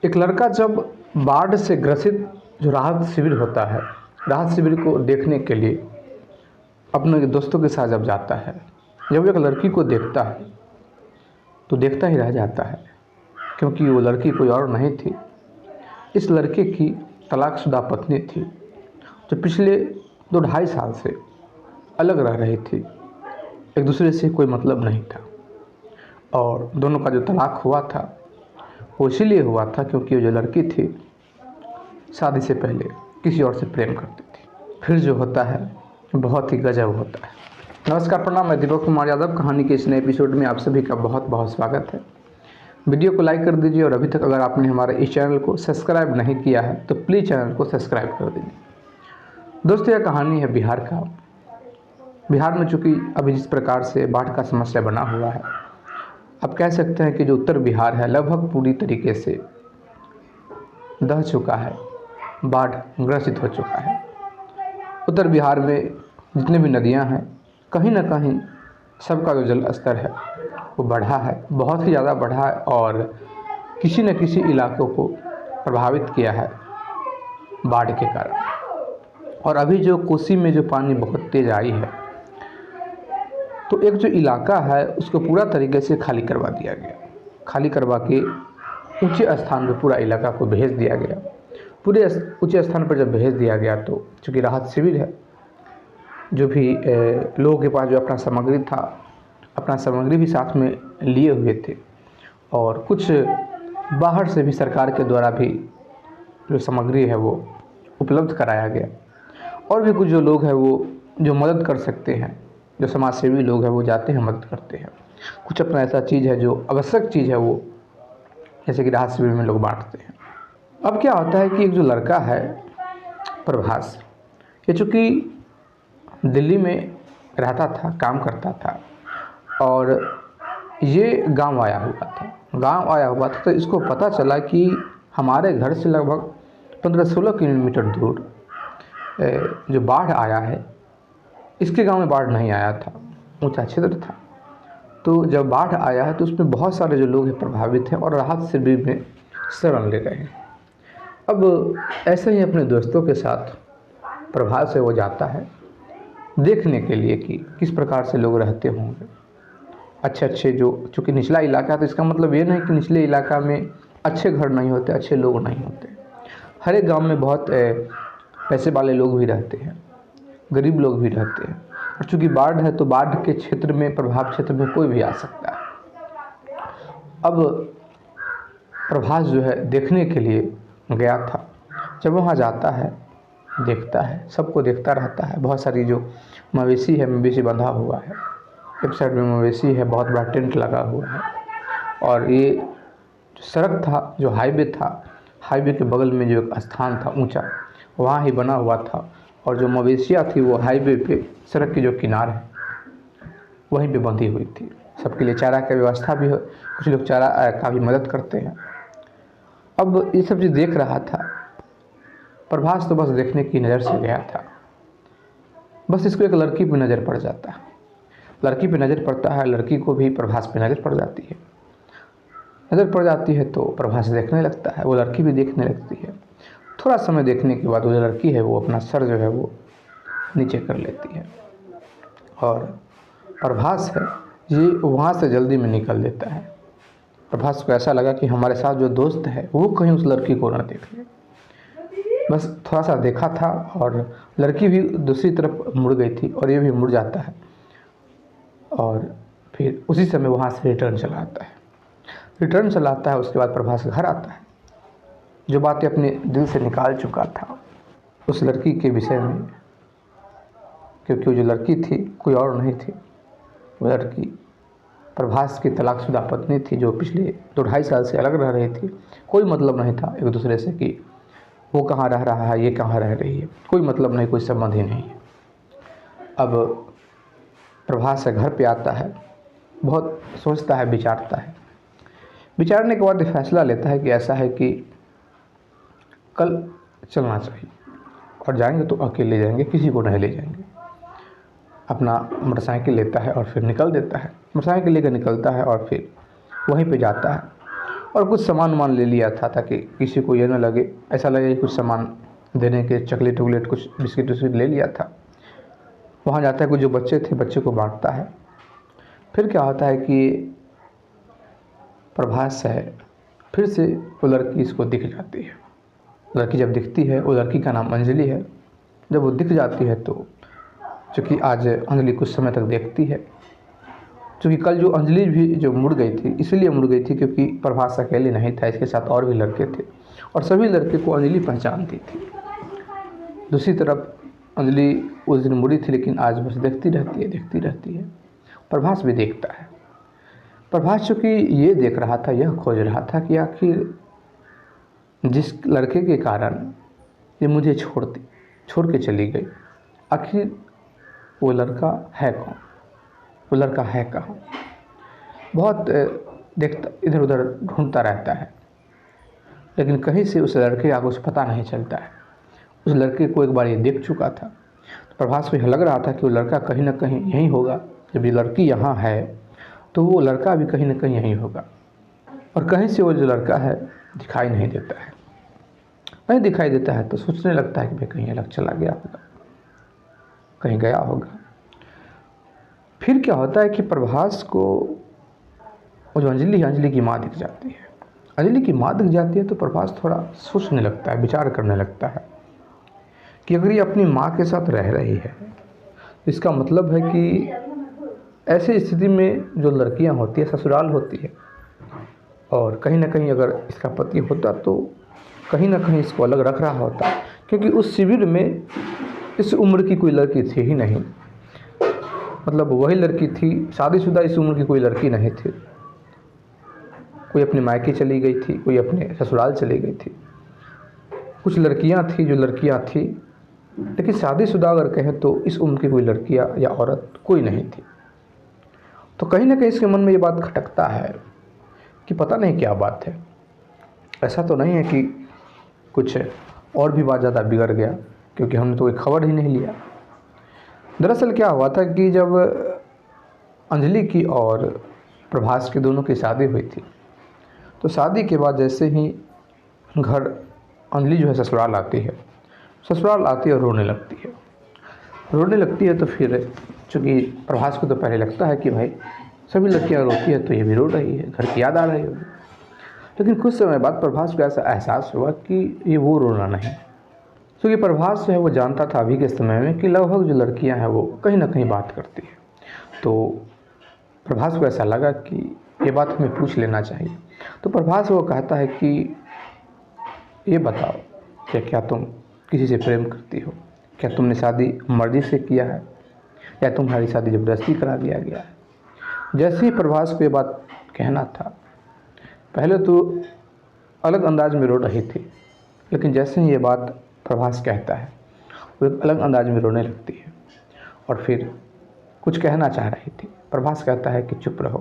एक लड़का जब बाढ़ से ग्रसित जो राहत शिविर होता है, राहत शिविर को देखने के लिए अपने दोस्तों के साथ जब जाता है, जब एक लड़की को देखता है तो देखता ही रह जाता है, क्योंकि वो लड़की कोई और नहीं थी। इस लड़के की तलाकशुदा पत्नी थी जो पिछले 2-2.5 साल से अलग रह रही थी। एक दूसरे से कोई मतलब नहीं था और दोनों का जो तलाक हुआ था वो इसीलिए हुआ था क्योंकि वो जो लड़की थी शादी से पहले किसी और से प्रेम करती थी। फिर जो होता है बहुत ही गजब होता है। नमस्कार, प्रणाम। मैं दीपक कुमार यादव। कहानी के इस नए एपिसोड में आप सभी का बहुत बहुत स्वागत है। वीडियो को लाइक कर दीजिए और अभी तक अगर आपने हमारे इस चैनल को सब्सक्राइब नहीं किया है तो प्लीज़ चैनल को सब्सक्राइब कर दीजिए। दोस्तों, यह कहानी है बिहार का। बिहार में चूँकि अभी जिस प्रकार से बाढ़ का समस्या बना हुआ है, आप कह सकते हैं कि जो उत्तर बिहार है लगभग पूरी तरीके से दह चुका है, बाढ़ ग्रसित हो चुका है। उत्तर बिहार में जितने भी नदियां हैं, कहीं ना कहीं सबका जो जल स्तर है वो बढ़ा है, बहुत ही ज़्यादा बढ़ा है और किसी न किसी इलाकों को प्रभावित किया है बाढ़ के कारण। और अभी जो कोसी में जो पानी बहुत तेज़ आई है तो एक जो इलाका है उसको पूरा तरीके से खाली करवा दिया गया। खाली करवा के ऊंचे स्थान पर पूरा इलाका को भेज दिया गया। पूरे ऊंचे स्थान पर जब भेज दिया गया तो चूँकि राहत शिविर है, जो भी लोगों के पास जो अपना सामग्री भी साथ में लिए हुए थे और कुछ बाहर से भी सरकार के द्वारा भी जो सामग्री है वो उपलब्ध कराया गया। और भी कुछ जो लोग हैं वो जो मदद कर सकते हैं, जो समाज सेवी लोग हैं वो जाते हैं, मदद करते हैं। कुछ अपना ऐसा चीज़ है जो आवश्यक चीज़ है वो जैसे कि राहत शिविर में लोग बांटते हैं। अब क्या होता है कि एक जो लड़का है प्रभास, ये चूँकि दिल्ली में रहता था, काम करता था और ये गांव आया हुआ था तो इसको पता चला कि हमारे घर से लगभग 15-16 किलोमीटर दूर जो बाढ़ आया है, इसके गांव में बाढ़ नहीं आया था, ऊंचा क्षेत्र था। तो जब बाढ़ आया है तो उसमें बहुत सारे जो लोग हैं प्रभावित हैं और राहत शिविर में शरण ले रहे हैं। अब ऐसे ही अपने दोस्तों के साथ प्रभास से वो जाता है देखने के लिए कि किस प्रकार से लोग रहते होंगे। अच्छे जो चूँकि निचला इलाका है तो इसका मतलब ये नहीं कि निचले इलाका में अच्छे घर नहीं होते, अच्छे लोग नहीं होते। हर एक गांव में बहुत पैसे वाले लोग भी रहते हैं, गरीब लोग भी रहते हैं। और चूँकि बाढ़ है तो बाढ़ के क्षेत्र में, प्रभाव क्षेत्र में कोई भी आ सकता है। अब प्रभास जो है देखने के लिए गया था। जब वहाँ जाता है, देखता है, सबको देखता रहता है। बहुत सारी जो मवेशी है, मवेशी बंधा हुआ है, एक साइड में मवेशी है, बहुत बड़ा टेंट लगा हुआ है। और ये जो सड़क था, जो हाईवे था, हाईवे के बगल में जो एक स्थान था ऊंचा, वहाँ ही बना हुआ था। और जो मवेशियाँ थी वो हाईवे पे सड़क के जो किनारे वहीं पे बंधी हुई थी। सबके लिए चारा की व्यवस्था भी हो, कुछ लोग चारा का भी मदद करते हैं। अब ये सब चीज़ देख रहा था प्रभास, तो बस देखने की नज़र से गया था। बस इसको एक लड़की पे नज़र पड़ जाता है, लड़की पे नज़र पड़ता है, लड़की को भी प्रभास पे नज़र पड़ जाती है। नज़र पड़ जाती है तो प्रभास देखने लगता है, वो लड़की भी देखने लगती है। थोड़ा समय देखने के बाद वो जो लड़की है वो अपना सर जो है वो नीचे कर लेती है और प्रभास है ये वहाँ से जल्दी में निकल देता है। प्रभास को ऐसा लगा कि हमारे साथ जो दोस्त है वो कहीं उस लड़की को ना देख ले। बस थोड़ा सा देखा था और लड़की भी दूसरी तरफ मुड़ गई थी और ये भी मुड़ जाता है और फिर उसी समय वहाँ से रिटर्न चलाता है। उसके बाद प्रभास घर आता है, जो बातें अपने दिल से निकाल चुका था उस लड़की के विषय में, क्योंकि वो जो लड़की थी कोई और नहीं थी। वो लड़की प्रभास की तलाकशुदा पत्नी थी जो पिछले 2-2.5 साल से अलग रह रही थी। कोई मतलब नहीं था एक दूसरे से कि वो कहाँ रह रहा है, ये कहाँ रह रही है, कोई मतलब नहीं, कोई संबंध ही नहीं है। अब प्रभास से घर पे आता है, बहुत सोचता है, विचारता है। विचारने के बाद फैसला लेता है कि ऐसा है कि कल चलना चाहिए और जाएंगे तो अकेले जाएंगे, किसी को नहीं ले जाएंगे। अपना मोटरसाइकिल लेता है और फिर निकल देता है। मोटरसाइकिल लेकर निकलता है और फिर वहीं पे जाता है और कुछ सामान वामान ले लिया था ताकि किसी को ये न लगे, ऐसा लगे कि कुछ सामान देने के, चॉकलेट वकलेट कुछ बिस्किट विस्किट ले लिया था। वहाँ जाता है, कुछ जो बच्चे थे बच्चे को बांटता है। फिर क्या होता है कि प्रभास है, फिर से वो लड़की इसको दिख जाती है। लड़की जब दिखती है, वो लड़की का नाम अंजलि है। जब वो दिख जाती है तो चूँकि आज अंजलि कुछ समय तक देखती है, क्योंकि कल जो अंजलि भी जो मुड़ गई थी इसलिए मुड़ गई थी क्योंकि प्रभास अकेले नहीं था, इसके साथ और भी लड़के थे और सभी लड़के को अंजलि पहचानती थी। दूसरी तरफ अंजलि उस दिन मुड़ी थी, लेकिन आज बस देखती रहती है। प्रभास भी देखता है। प्रभास चूँकि ये देख रहा था, यह खोज रहा था कि आखिर जिस लड़के के कारण ये मुझे छोड़ के चली गई, आखिर वो लड़का है कौन, वो लड़का है कहाँ। बहुत देखता इधर उधर ढूंढता रहता है, लेकिन कहीं से उस लड़के का कुछ पता नहीं चलता है। उस लड़के को एक बार ये देख चुका था, तो प्रभास को लग रहा था कि वो लड़का कहीं ना कहीं यहीं होगा। जब ये लड़की यहाँ है तो वो लड़का भी कहीं ना कहीं यहीं होगा, और कहीं से वो जो लड़का है दिखाई नहीं देता है। नहीं दिखाई देता है तो सोचने लगता है कि भाई कहीं अलग चला गया होगा, कहीं गया होगा। फिर क्या होता है कि प्रभास को वो जो अंजलि की माँ दिख जाती है। अंजलि की माँ दिख जाती है तो प्रभास थोड़ा सोचने लगता है, विचार करने लगता है कि अगर ये अपनी माँ के साथ रह रही है, इसका मतलब है कि ऐसी स्थिति में जो लड़कियां होती है ससुराल होती है, और कहीं ना कहीं अगर इसका पति होता तो कहीं ना कहीं इसको अलग रख रहा होता, क्योंकि उस शिविर में इस उम्र की कोई लड़की थी ही नहीं। मतलब वही लड़की थी, शादीशुदा इस उम्र की कोई लड़की नहीं थी। कोई अपने मायके चली गई थी, कोई अपने ससुराल चली गई थी। कुछ लड़कियां थी जो लड़कियां थी, लेकिन शादीशुदा अगर कहें तो इस उम्र की कोई लड़कियां या औरत कोई नहीं थी। तो कहीं ना कहीं इसके मन में ये बात खटकता है कि पता नहीं क्या बात है। ऐसा तो नहीं है कि कुछ और भी बात ज़्यादा बिगड़ गया, क्योंकि हमने तो कोई खबर ही नहीं लिया। दरअसल क्या हुआ था कि जब अंजलि की और प्रभास की दोनों की शादी हुई थी, तो शादी के बाद जैसे ही घर अंजलि जो है ससुराल आती है, ससुराल आती है और रोने लगती है। तो फिर चूँकि प्रभास को तो पहले लगता है कि भाई सभी लड़कियाँ रोती है तो ये भी रो रही है, घर की याद आ रही होगी। लेकिन कुछ समय बाद प्रभास को ऐसा एहसास हुआ कि ये वो रोना नहीं, क्योंकि प्रभास जो है वो जानता था अभी के समय में कि लगभग जो लड़कियां हैं वो कहीं ना कहीं बात करती हैं। तो प्रभास को ऐसा लगा कि ये बात हमें पूछ लेना चाहिए। तो प्रभास वो कहता है कि ये बताओ कि क्या तुम किसी से प्रेम करती हो, क्या तुमने शादी मर्जी से किया है या तुम्हारी शादी ज़बरदस्ती करा दिया गया है। जैसे ही प्रभास को ये बात कहना था, पहले तो अलग अंदाज में रो रही थी, लेकिन जैसे ही ये बात प्रभास कहता है वो एक अलग अंदाज में रोने लगती है, और फिर कुछ कहना चाह रही थी। प्रभास कहता है कि चुप रहो।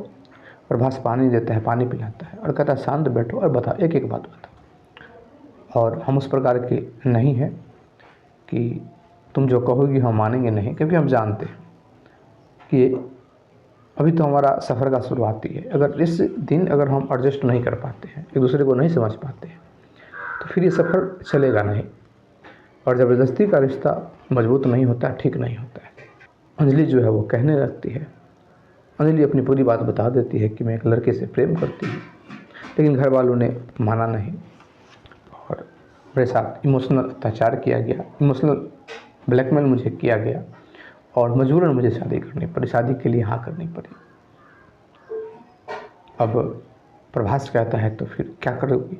प्रभास पानी देता है, पानी पिलाता है और कहता है शांत बैठो और बताओ, एक एक बात बताओ। और हम उस प्रकार के नहीं हैं कि तुम जो कहोगी हम मानेंगे नहीं, क्योंकि हम जानते हैं कि अभी तो हमारा सफ़र का शुरुआत ही है। अगर इस दिन अगर हम एडजस्ट नहीं कर पाते हैं, एक दूसरे को नहीं समझ पाते हैं, तो फिर ये सफ़र चलेगा नहीं, और ज़बरदस्ती का रिश्ता मजबूत नहीं होता, ठीक नहीं होता है। अंजलि जो है वो कहने लगती है, अंजलि अपनी पूरी बात बता देती है कि मैं एक लड़के से प्रेम करती हूँ, लेकिन घर वालों ने माना नहीं और मेरे साथ इमोशनल अत्याचार किया गया, इमोशनल ब्लैकमेल मुझे किया गया और मजबूरन मुझे शादी करनी पड़ी, शादी के लिए हाँ करनी पड़ी। अब प्रभास कहता है तो फिर क्या करोगी।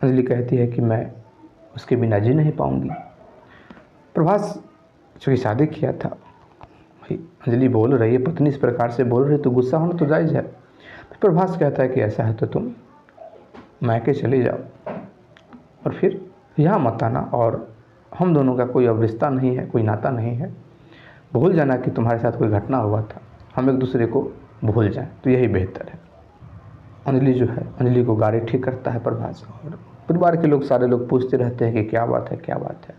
अंजलि कहती है कि मैं उसके बिना जी नहीं पाऊंगी। प्रभास चूँकि शादी किया था, भाई अंजलि बोल रही है, पत्नी इस प्रकार से बोल रही है तो गुस्सा होना तो जायज़ है। फिर प्रभास कहता है कि ऐसा है तो तुम मायके चले जाओ और फिर यहाँ मत आना, और हम दोनों का कोई अब रिश्ता नहीं है, कोई नाता नहीं है। भूल जाना कि तुम्हारे साथ कोई घटना हुआ था, हम एक दूसरे को भूल जाएं तो यही बेहतर है। अंजलि जो है, अंजलि को गाड़ी ठीक करता है प्रभास, और परिवार के लोग सारे लोग पूछते रहते हैं कि क्या बात है क्या बात है।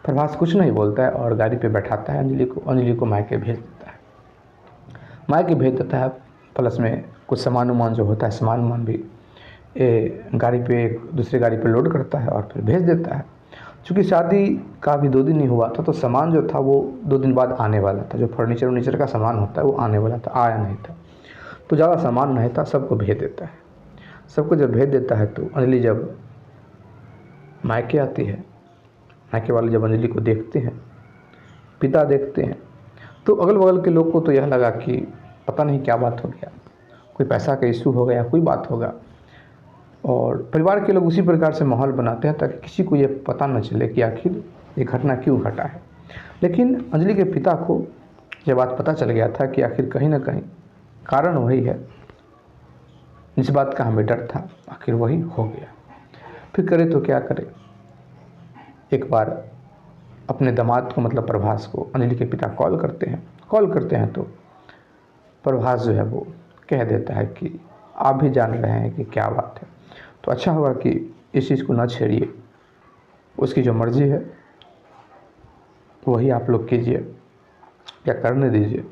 प्रभास कुछ नहीं बोलता है और गाड़ी पे बैठाता है अंजलि को मायके भेज देता है। मायके भेज देता है। प्लस में कुछ सामान वामान जो होता है, सामान वामान भी गाड़ी पे दूसरी गाड़ी पे लोड करता है और फिर भेज देता है। चूँकि शादी का भी 2 दिन ही हुआ था, तो सामान जो था वो 2 दिन बाद आने वाला था। जो फर्नीचर वर्नीचर का सामान होता है वो आने वाला था, आया नहीं था। तो ज़्यादा सामान नहीं था, सबको भेज देता है। सबको जब भेज देता है तो अंजलि जब मायके आती है, मायके वाले जब अंजलि को देखते हैं, पिता देखते हैं, तो अगल बगल के लोग को तो यह लगा कि पता नहीं क्या बात हो गया, कोई पैसा का इशू हो गया, कोई बात होगा। और परिवार के लोग उसी प्रकार से माहौल बनाते हैं ताकि किसी को ये पता न चले कि आखिर ये घटना क्यों घटा है। लेकिन अंजलि के पिता को ये बात पता चल गया था कि आखिर कहीं ना कहीं कारण वही है, जिस बात का हमें डर था आखिर वही हो गया। फिर करे तो क्या करे। एक बार अपने दामाद को, मतलब प्रभास को, अंजलि के पिता कॉल करते हैं तो प्रभास जो है वो कह देता है कि आप भी जान रहे हैं कि क्या बात है, तो अच्छा होगा कि इस चीज़ को ना छेड़िए, उसकी जो मर्ज़ी है वही आप लोग कीजिए या करने दीजिए,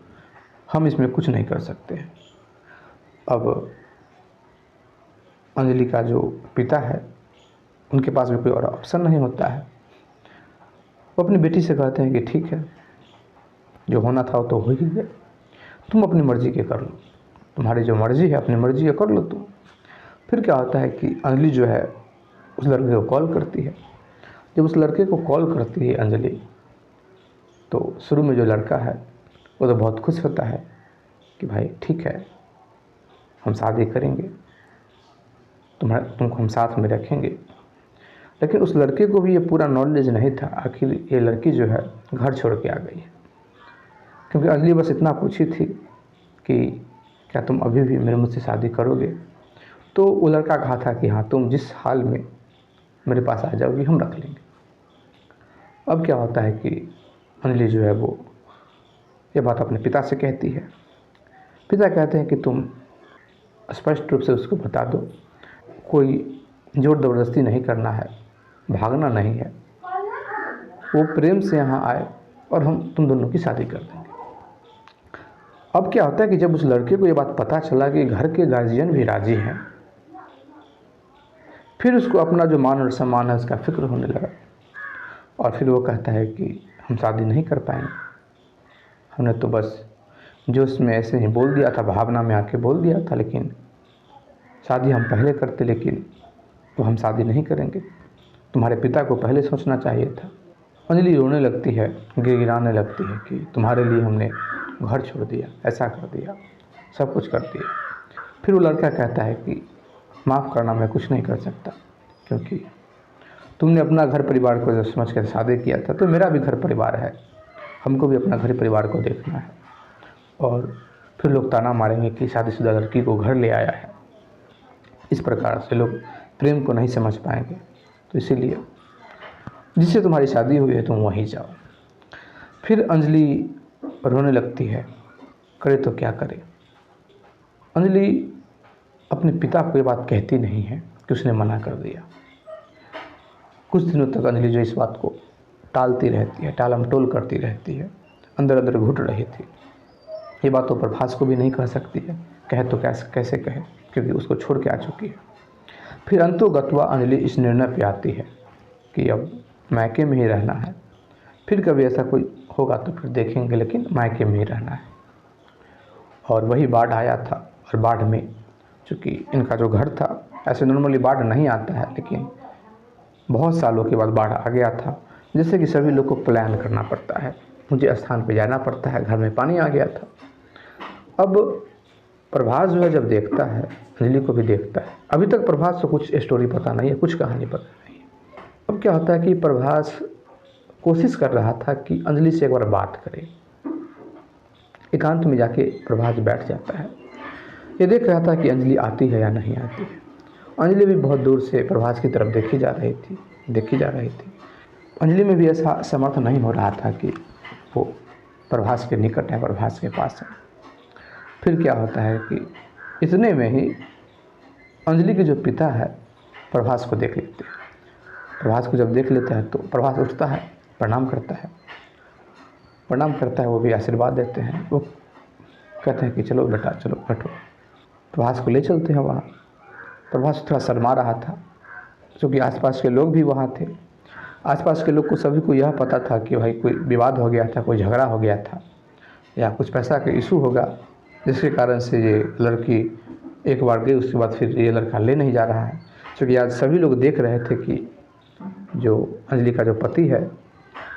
हम इसमें कुछ नहीं कर सकते हैं। अब अंजलि का जो पिता है उनके पास भी कोई और ऑप्शन नहीं होता है। वो अपनी बेटी से कहते हैं कि ठीक है, जो होना था वो तो हो ही गया, तुम अपनी मर्ज़ी के कर लो, तुम्हारी जो मर्ज़ी है अपनी मर्ज़ी के कर लो तुम। फिर क्या होता है कि अंजलि जो है उस लड़के को कॉल करती है। जब उस लड़के को कॉल करती है अंजलि, तो शुरू में जो लड़का है वो तो बहुत खुश होता है कि भाई ठीक है, हम शादी करेंगे, तुमको हम साथ में रखेंगे। लेकिन उस लड़के को भी ये पूरा नॉलेज नहीं था आखिर ये लड़की जो है घर छोड़ के आ गई है। क्योंकि अंजलि बस इतना पूछी थी कि क्या तुम अभी भी मेरे मुझसे शादी करोगे, तो वो लड़का कहा था कि हाँ, तुम जिस हाल में मेरे पास आ जाओगी हम रख लेंगे। अब क्या होता है कि अंजलि जो है वो ये बात अपने पिता से कहती है। पिता कहते हैं कि तुम स्पष्ट रूप से उसको बता दो, कोई जोर ज़बरदस्ती नहीं करना है, भागना नहीं है, वो प्रेम से यहाँ आए और हम तुम दोनों की शादी कर देंगे। अब क्या होता है कि जब उस लड़के को ये बात पता चला कि घर के गार्जियन भी राजी हैं, फिर उसको अपना जो मान और सम्मान है उसका फिक्र होने लगा। और फिर वो कहता है कि हम शादी नहीं कर पाएंगे, हमने तो बस जोश में ऐसे ही बोल दिया था, भावना में आके बोल दिया था, लेकिन शादी हम पहले करते, लेकिन तो हम शादी नहीं करेंगे, तुम्हारे पिता को पहले सोचना चाहिए था। अंजलि रोने लगती है, गिड़गिड़ाने लगती है कि तुम्हारे लिए हमने घर छोड़ दिया, ऐसा कर दिया, सब कुछ कर दिया। फिर वो लड़का कहता है कि माफ़ करना, मैं कुछ नहीं कर सकता, क्योंकि तुमने अपना घर परिवार को जब समझ कर शादी किया था, तो मेरा भी घर परिवार है, हमको भी अपना घर परिवार को देखना है। और फिर लोग ताना मारेंगे कि शादीशुदा लड़की को घर ले आया है, इस प्रकार से लोग प्रेम को नहीं समझ पाएंगे। तो इसीलिए जिससे तुम्हारी शादी हुई है तुम वहीं जाओ। फिर अंजलि रोने लगती है, करे तो क्या करे। अंजलि अपने पिता को ये बात कहती नहीं है कि उसने मना कर दिया। कुछ दिनों तक अंजलि जो इस बात को टालती रहती है, टालम टोल करती रहती है, अंदर अंदर घुट रही थी। ये बात तो प्रभास को भी नहीं कह सकती है, कहे तो कैसे कहे, क्योंकि उसको छोड़ के आ चुकी है। फिर अंतोगत्वा अंजलि इस निर्णय पे आती है कि अब मायके में ही रहना है, फिर कभी ऐसा कोई होगा तो फिर देखेंगे, लेकिन मायके में ही रहना है। और वही बाढ़ आया था, और बाढ़ में चूँकि इनका जो घर था, ऐसे नॉर्मली बाढ़ नहीं आता है, लेकिन बहुत सालों के बाद बाढ़ आ गया था, जैसे कि सभी लोग को प्लान करना पड़ता है, मुझे स्थान पे जाना पड़ता है, घर में पानी आ गया था। अब प्रभास जो है जब देखता है, अंजलि को भी देखता है। अभी तक प्रभास को कुछ स्टोरी पता नहीं है, कुछ कहानी पता नहीं है। अब क्या होता है कि प्रभास कोशिश कर रहा था कि अंजलि से एक बार बात करे। एकांत में जाके प्रभास बैठ जाता है, ये देख रहा था कि अंजलि आती है या नहीं आती है। अंजलि भी बहुत दूर से प्रभास की तरफ देखी जा रही थी। अंजलि में भी ऐसा समर्थ नहीं हो रहा था कि वो प्रभास के निकट है, प्रभास के पास है। फिर क्या होता है कि इतने में ही अंजलि के जो पिता है प्रभास को देख लेते हैं। प्रभास को जब देख लेता है तो प्रभास उठता है, प्रणाम करता है, वो भी आशीर्वाद देते हैं। वो कहते हैं कि चलो बेटा, चलो बैठो। प्रभास को ले चलते हैं वहाँ। प्रभास थोड़ा शर्मा रहा था क्योंकि आसपास के लोग भी वहाँ थे। आसपास के लोग को सभी को यह पता था कि भाई कोई विवाद हो गया था, कोई झगड़ा हो गया था या कुछ पैसा का इशू होगा, जिसके कारण से ये लड़की एक बार गई, उसके बाद फिर ये लड़का ले नहीं जा रहा है। क्योंकि आज सभी लोग देख रहे थे कि जो अंजलि का जो पति है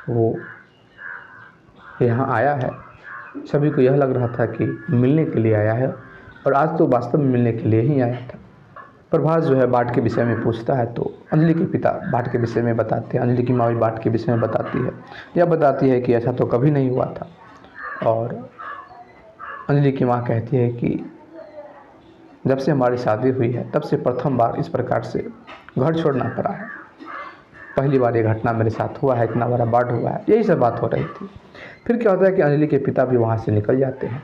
वो यहाँ आया है। सभी को यह लग रहा था कि मिलने के लिए आया है, और आज तो वास्तव में मिलने के लिए ही आया था। प्रभास जो है बाढ़ के विषय में पूछता है तो अंजलि के पिता बाढ़ के विषय में बताते हैं, अंजलि की माँ भी बाढ़ के विषय में बताती है। यह बताती है कि ऐसा तो कभी नहीं हुआ था, और अंजलि की माँ कहती है कि जब से हमारी शादी हुई है तब से प्रथम बार इस प्रकार से घर छोड़ना पड़ा है। पहली बार ये घटना मेरे साथ हुआ है, इतना बड़ा बाढ़ हुआ है। यही सब बात हो रही थी। फिर क्या होता है कि अंजलि के पिता भी वहाँ से निकल जाते हैं।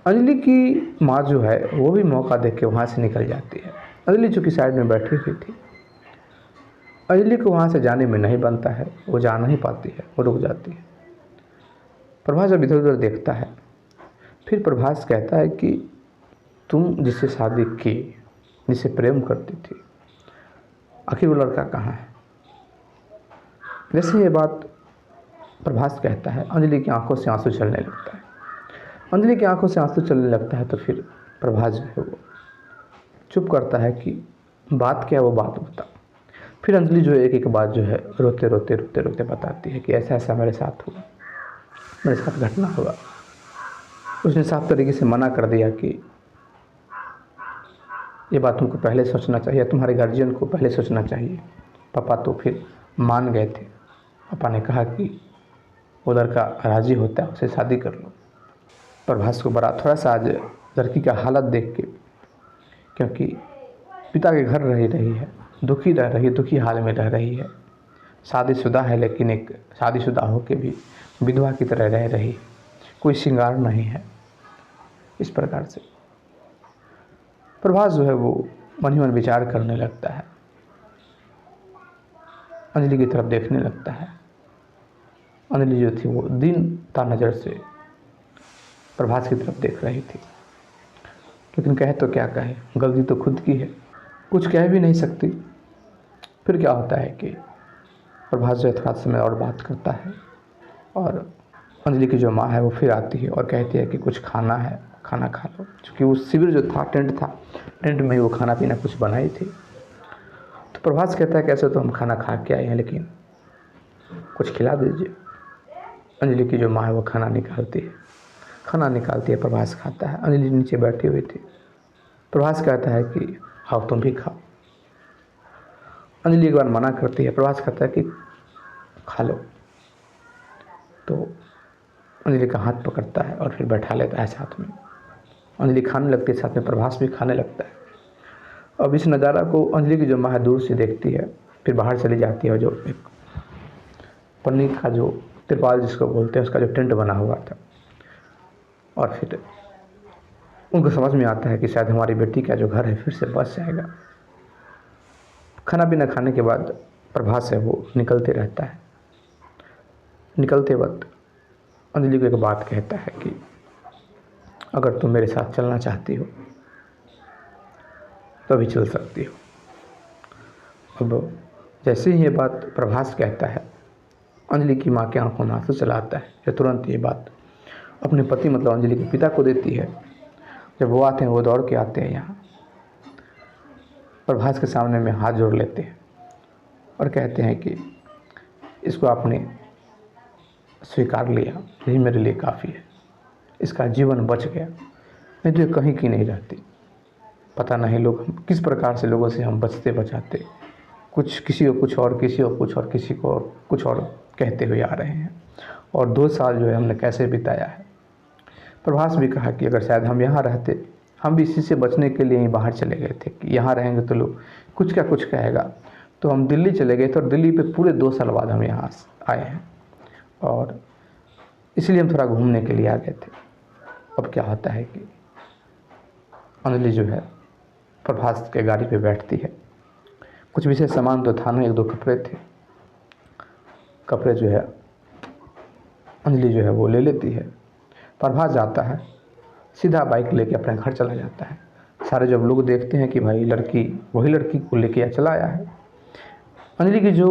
अंजलि की माँ जो है वो भी मौका देख के वहाँ से निकल जाती है। अंजलि चूँकि साइड में बैठी हुई थी, अंजलि को वहाँ से जाने में नहीं बनता है, वो जा नहीं पाती है, वो रुक जाती है। प्रभास जब इधर उधर देखता है, फिर प्रभास कहता है कि तुम जिससे शादी की, जिससे प्रेम करती थी, आखिर वो लड़का कहाँ है? जैसे ये बात प्रभास कहता है, अंजलि की आंखों से आंसू चलने लगता है। अंजलि की आंखों से आंसू चलने लगता है तो फिर प्रभास जो है वो चुप करता है कि बात क्या है, वो बात बता। फिर अंजलि जो है एक एक बात जो है रोते रोते रोते रोते बताती है कि ऐसा ऐसा मेरे साथ हुआ, मेरे साथ घटना हुआ। उसने साफ तरीके से मना कर दिया कि ये बात तुमको पहले सोचना चाहिए, तुम्हारे गार्जियन को पहले सोचना चाहिए। पापा तो फिर मान गए थे। पापा ने कहा कि वो लड़का राज़ी होता है, उसे शादी कर लो। प्रभास को बड़ा थोड़ा सा आज लड़की का हालत देख के, क्योंकि पिता के घर रह रही है, दुखी रह रही है, दुखी हाल में रह रही है, शादीशुदा है लेकिन एक शादीशुदा होकर भी विधवा की तरह रह रही है, कोई श्रृंगार नहीं है। इस प्रकार से प्रभास जो है वो मन ही मन विचार करने लगता है, अंजलि की तरफ देखने लगता है। अंजलि जो थी वो दीनता नज़र से प्रभास की तरफ देख रही थी, लेकिन कहे तो क्या कहे, गलती तो खुद की है, कुछ कह भी नहीं सकती। फिर क्या होता है कि प्रभास जो है थोड़ा समय और बात करता है, और अंजलि की जो माँ है वो फिर आती है और कहती है कि कुछ खाना है, खाना खा लो। क्योंकि वो शिविर जो था टेंट में ही वो खाना पीना कुछ बनाई थी। तो प्रभास कहता है कि ऐसे तो हम खाना खा के आए हैं, लेकिन कुछ खिला दीजिए। अंजलि की जो माँ है वो खाना निकालती है, प्रभास खाता है। अंजलि नीचे बैठी हुई थी। प्रभास कहता है कि आओ तुम भी खाओ। अंजलि एक बार मना करती है, प्रभास कहता है कि खा लो। तो अंजलि का हाथ पकड़ता है और फिर बैठा लेता है साथ में। अंजलि खाने लगती है, साथ में प्रभास भी खाने लगता है। अब इस नज़ारा को अंजलि की जो माँ है दूर से देखती है, फिर बाहर चली जाती है। जो एक पन्नी का जो तिरपाल जिसको बोलते हैं, उसका जो टेंट बना हुआ था, और फिर उनको समझ में आता है कि शायद हमारी बेटी का जो घर है फिर से बच जाएगा। खाना पीना खाने के बाद प्रभास है वो निकलते रहता है। निकलते वक्त अंजलि को एक बात कहता है कि अगर तुम मेरे साथ चलना चाहती हो तो भी चल सकती हो। अब जैसे ही ये बात प्रभास कहता है, अंजलि की माँ के आंखों में आंसू चला आता है। जो तुरंत ये बात अपने पति मतलब अंजलि के पिता को देती है। जब वो आते हैं, वो दौड़ के आते हैं यहाँ, प्रभास के सामने में हाथ जोड़ लेते हैं और कहते हैं कि इसको आपने स्वीकार लिया, यही मेरे लिए काफ़ी है। इसका जीवन बच गया, नहीं तो ये कहीं की नहीं रहती। पता नहीं लोग किस प्रकार से लोगों से हम बचते बचाते, कुछ किसी को कुछ और, किसी को कुछ और, किसी को कुछ और कहते हुए आ रहे हैं। और 2 साल जो है हमने कैसे बिताया है। प्रभास भी कहा कि अगर शायद हम यहाँ रहते, हम भी इसी से बचने के लिए ही बाहर चले गए थे कि यहाँ रहेंगे तो लोग कुछ का कुछ कहेगा, तो हम दिल्ली चले गए थे और दिल्ली पे पूरे 2 साल बाद हम यहाँ आए हैं, और इसलिए हम थोड़ा घूमने के लिए आ गए थे। अब क्या होता है कि अंजलि जो है प्रभास के गाड़ी पे बैठती है। कुछ विशेष सामान तो था नहीं, 1-2 कपड़े थे। कपड़े जो है अंजलि जो है वो ले लेती है। प्रभास जाता है, सीधा बाइक लेके अपने घर चला जाता है। सारे जब लोग देखते हैं कि भाई लड़की वही लड़की को लेके चला आया है। अंजलि की जो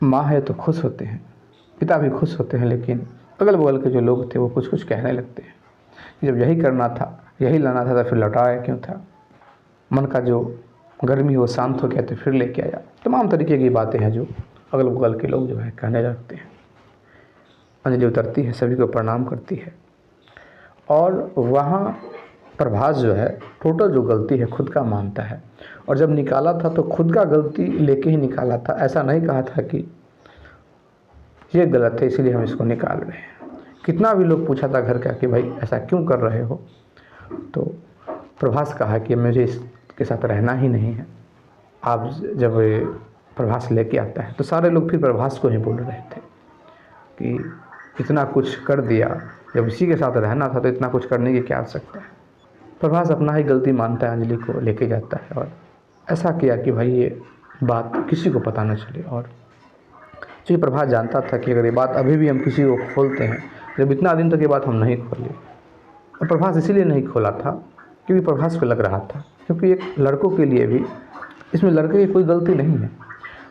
माँ है तो खुश होते हैं, पिता भी खुश होते हैं, लेकिन अगल बगल के जो लोग थे वो कुछ कुछ कहने लगते हैं कि जब यही करना था, यही लाना था तो फिर लौटाया क्यों था। मन का जो गर्मी वो शांत हो गया तो फिर लेके आया। तमाम तरीके की बातें हैं जो अगल बगल के लोग जो है कहने लगते हैं। अंजलि उतरती है, सभी को प्रणाम करती है और वहाँ प्रभास जो है टोटल जो गलती है खुद का मानता है। और जब निकाला था तो खुद का गलती लेके ही निकाला था, ऐसा नहीं कहा था कि ये गलत है इसलिए हम इसको निकाल रहे हैं। कितना भी लोग पूछा था घर का कि भाई ऐसा क्यों कर रहे हो, तो प्रभास कहा कि मुझे इसके साथ रहना ही नहीं है। आप जब प्रभास लेके आता है तो सारे लोग फिर प्रभास को ही बोल रहे थे कि इतना कुछ कर दिया, जब इसी के साथ रहना था तो इतना कुछ करने की क्या आवश्यकता है। प्रभास अपना ही गलती मानता है, अंजलि को लेके जाता है और ऐसा किया कि भाई ये बात किसी को पता न चले। और क्योंकि प्रभास जानता था कि अगर ये बात अभी भी हम किसी को खोलते हैं, जब इतना दिन तक ये बात हम नहीं खोले, और प्रभास इसीलिए नहीं खोला था क्योंकि प्रभास को लग रहा था, क्योंकि एक लड़कों के लिए भी इसमें लड़के की कोई गलती नहीं है,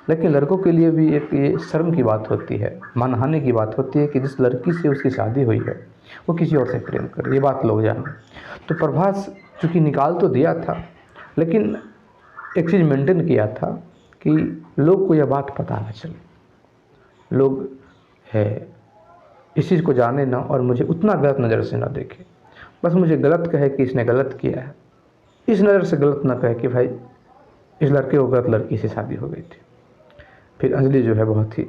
लेकिन लड़कों के लिए भी एक ये शर्म की बात होती है, मानहानि की बात होती है कि जिस लड़की से उसकी शादी हुई है वो किसी और से प्रेम करे, ये बात लोग जाने। तो प्रभास चूँकि निकाल तो दिया था, लेकिन एक चीज़ मेंटेन किया था कि लोग को यह बात पता न चले, लोग है इस चीज़ को जाने ना और मुझे उतना गलत नज़र से ना देखे। बस मुझे गलत कहे कि इसने गलत किया है, इस नज़र से गलत ना कहे कि भाई इस लड़के को गलत लड़की से शादी हो गई थी। फिर अंजलि जो है बहुत ही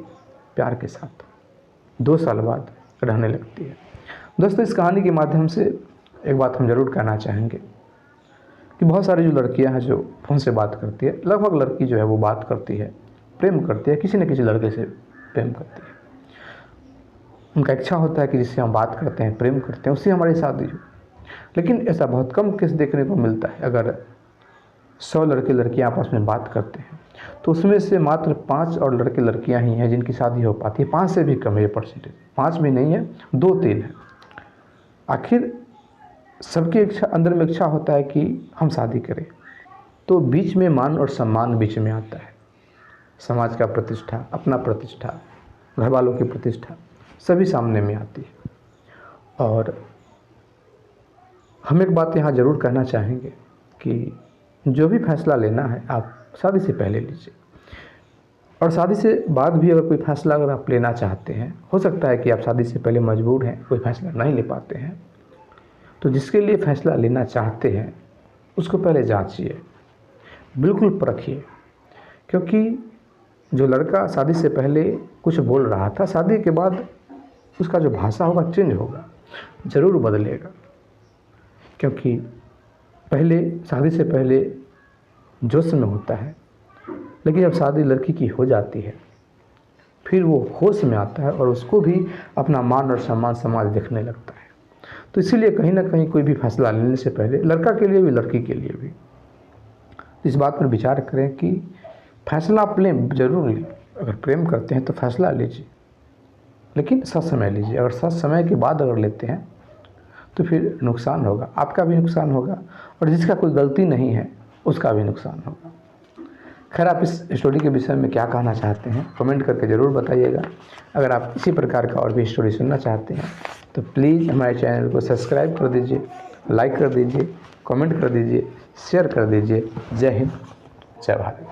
प्यार के साथ 2 साल बाद रहने लगती है। दोस्तों, इस कहानी के माध्यम से एक बात हम ज़रूर कहना चाहेंगे कि बहुत सारी जो लड़कियां हैं जो फ़ोन से बात करती है, लगभग लड़की जो है वो बात करती है, प्रेम करती है, किसी न किसी लड़के से प्रेम करती है। उनका इच्छा होता है कि जिससे हम बात करते हैं, प्रेम करते हैं, उससे हमारी शादी हो। लेकिन ऐसा बहुत कम केस देखने को मिलता है। अगर 100 लड़के लड़कियां आपस में बात करते हैं तो उसमें से मात्र 5 और लड़के लड़कियां ही हैं जिनकी शादी हो पाती है। 5 से भी कम है ये परसेंटेज, 5 भी नहीं है, 2-3 है। आखिर सबकी इच्छा, अंदर में इच्छा होता है कि हम शादी करें, तो बीच में मान और सम्मान बीच में आता है। समाज का प्रतिष्ठा, अपना प्रतिष्ठा, घर वालों की प्रतिष्ठा सभी सामने में आती है। और हम एक बात यहाँ ज़रूर कहना चाहेंगे कि जो भी फैसला लेना है आप शादी से पहले लीजिए, और शादी से बाद भी अगर कोई फैसला अगर आप लेना चाहते हैं, हो सकता है कि आप शादी से पहले मजबूर हैं, कोई फैसला नहीं ले पाते हैं, तो जिसके लिए फ़ैसला लेना चाहते हैं उसको पहले जांचिए, बिल्कुल परखिए। क्योंकि जो लड़का शादी से पहले कुछ बोल रहा था, शादी के बाद उसका जो भाषा होगा चेंज होगा, ज़रूर बदलेगा। क्योंकि पहले शादी से पहले जोश में होता है, लेकिन जब शादी लड़की की हो जाती है फिर वो होश में आता है और उसको भी अपना मान और सम्मान समाज देखने लगता है। तो इसीलिए कहीं ना कहीं कोई भी फैसला लेने से पहले लड़का के लिए भी लड़की के लिए भी इस बात पर विचार करें कि फैसला आप लें, ज़रूर लें। अगर प्रेम करते हैं तो फैसला लीजिए, लेकिन सही समय लीजिए। अगर सही समय के बाद अगर लेते हैं तो फिर नुकसान होगा, आपका भी नुकसान होगा और जिसका कोई गलती नहीं है उसका भी नुकसान होगा। खैर, आप इस स्टोरी के विषय में क्या कहना चाहते हैं कमेंट करके ज़रूर बताइएगा। अगर आप इसी प्रकार का और भी स्टोरी सुनना चाहते हैं तो प्लीज़ हमारे चैनल को सब्सक्राइब कर दीजिए, लाइक कर दीजिए, कमेंट कर दीजिए, शेयर कर दीजिए। जय हिंद, जय भारत।